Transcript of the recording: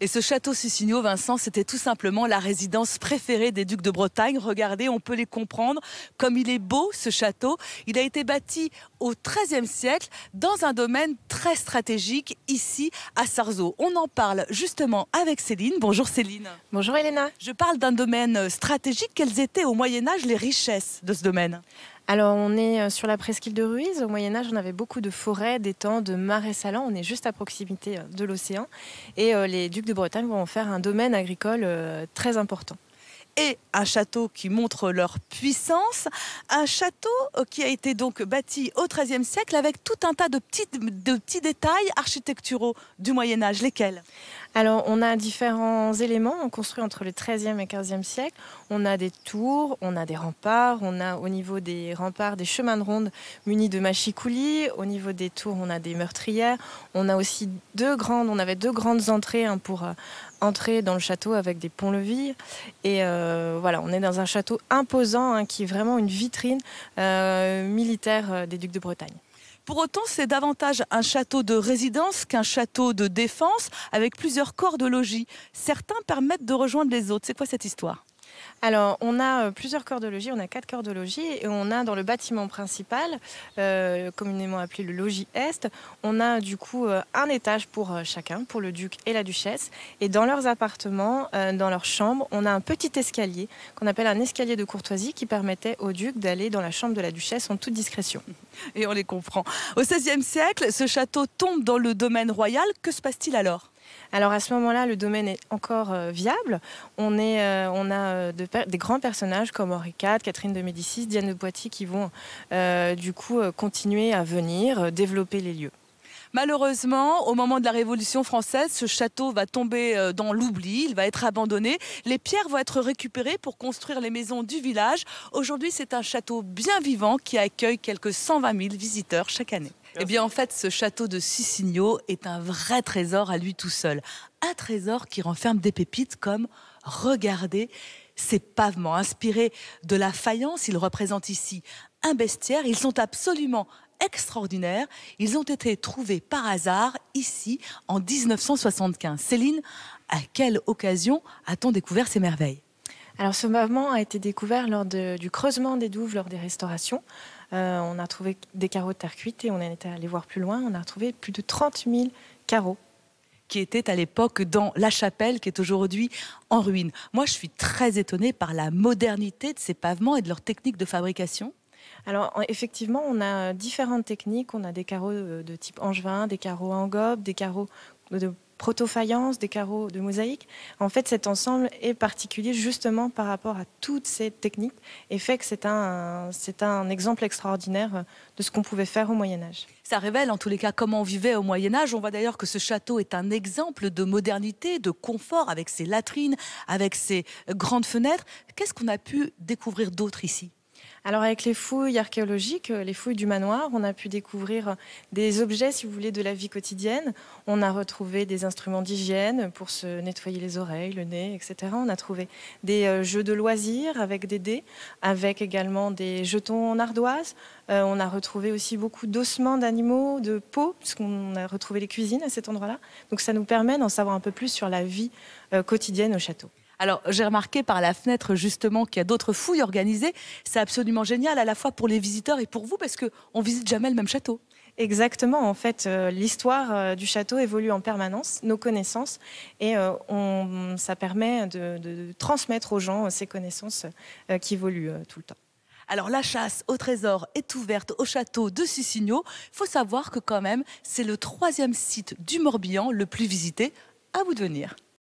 Et ce château Sisigno, Vincent, c'était tout simplement la résidence préférée des ducs de Bretagne. Regardez, on peut les comprendre. Comme il est beau, ce château, il a été bâti au XIIIe siècle dans un domaine très stratégique, ici à Sarzeau. On en parle justement avec Céline. Bonjour Céline. Bonjour Elena. Je parle d'un domaine stratégique. Quelles étaient au Moyen-Âge les richesses de ce domaine ? Alors on est sur la presqu'île de Ruise. Au Moyen-Âge, on avait beaucoup de forêts, d'étangs, de marais salants. On est juste à proximité de l'océan. Et les ducs de Bretagne vont en faire un domaine agricole très important. Et un château qui montre leur puissance, un château qui a été donc bâti au XIIIe siècle avec tout un tas de petits détails architecturaux du Moyen-Âge. Lesquels ? Alors, on a différents éléments construits entre le XIIIe et XVe siècle. On a des tours, on a des remparts, on a au niveau des remparts des chemins de ronde munis de mâchicoulis. Au niveau des tours, on a des meurtrières. On a aussi on avait deux grandes entrées pour entrer dans le château avec des ponts-levis. Et voilà, on est dans un château imposant qui est vraiment une vitrine militaire des ducs de Bretagne. Pour autant, c'est davantage un château de résidence qu'un château de défense avec plusieurs corps de logis. Certains permettent de rejoindre les autres. C'est quoi cette histoire ? Alors, on a plusieurs corps de logis, on a 4 corps de logis et on a dans le bâtiment principal, communément appelé le logis Est, on a du coup un étage pour chacun, pour le duc et la duchesse. Et dans leurs appartements, dans leurs chambres, on a un petit escalier qu'on appelle un escalier de courtoisie qui permettait au duc d'aller dans la chambre de la duchesse en toute discrétion. Et on les comprend. Au XVIe siècle, ce château tombe dans le domaine royal. Que se passe-t-il alors ? Alors à ce moment-là, le domaine est encore viable. On a des grands personnages comme Henri IV, Catherine de Médicis, Diane de Poitiers qui vont continuer à venir développer les lieux. Malheureusement, au moment de la Révolution française, ce château va tomber dans l'oubli, il va être abandonné. Les pierres vont être récupérées pour construire les maisons du village. Aujourd'hui, c'est un château bien vivant qui accueille quelques 120 000 visiteurs chaque année. Eh bien, en fait, ce château de Sisigno est un vrai trésor à lui tout seul. Un trésor qui renferme des pépites comme, regardez, ces pavements inspirés de la faïence. Ils représentent ici un bestiaire. Ils sont absolument extraordinaires. Ils ont été trouvés par hasard ici en 1975. Céline, à quelle occasion a-t-on découvert ces merveilles ? Alors ce pavement a été découvert lors du creusement des douves lors des restaurations. On a trouvé des carreaux de terre cuite et on est allé voir plus loin. On a retrouvé plus de 30 000 carreaux. Qui était à l'époque dans la chapelle qui est aujourd'hui en ruine. Moi, je suis très étonnée par la modernité de ces pavements et de leur technique de fabrication. Alors effectivement, on a différentes techniques. On a des carreaux de type angevin, des carreaux en gobe, des carreaux de proto-faïence, des carreaux de mosaïque. En fait, cet ensemble est particulier justement par rapport à toutes ces techniques et fait que c'est un exemple extraordinaire de ce qu'on pouvait faire au Moyen-Âge. Ça révèle en tous les cas comment on vivait au Moyen-Âge. On voit d'ailleurs que ce château est un exemple de modernité, de confort avec ses latrines, avec ses grandes fenêtres. Qu'est-ce qu'on a pu découvrir d'autre ici ? Alors avec les fouilles archéologiques, les fouilles du manoir, on a pu découvrir des objets, si vous voulez, de la vie quotidienne. On a retrouvé des instruments d'hygiène pour se nettoyer les oreilles, le nez, etc. On a trouvé des jeux de loisirs avec des dés, avec également des jetons en ardoise. On a retrouvé aussi beaucoup d'ossements d'animaux, de peaux, puisqu'on a retrouvé les cuisines à cet endroit-là. Donc ça nous permet d'en savoir un peu plus sur la vie quotidienne au château. Alors, j'ai remarqué par la fenêtre, justement, qu'il y a d'autres fouilles organisées. C'est absolument génial, à la fois pour les visiteurs et pour vous, parce qu'on ne visite jamais le même château. Exactement. En fait, l'histoire du château évolue en permanence, nos connaissances, et ça permet de transmettre aux gens ces connaissances qui évoluent tout le temps. Alors, la chasse au trésor est ouverte au château de Sisigno. Il faut savoir que, quand même, c'est le 3e site du Morbihan le plus visité. À vous de venir.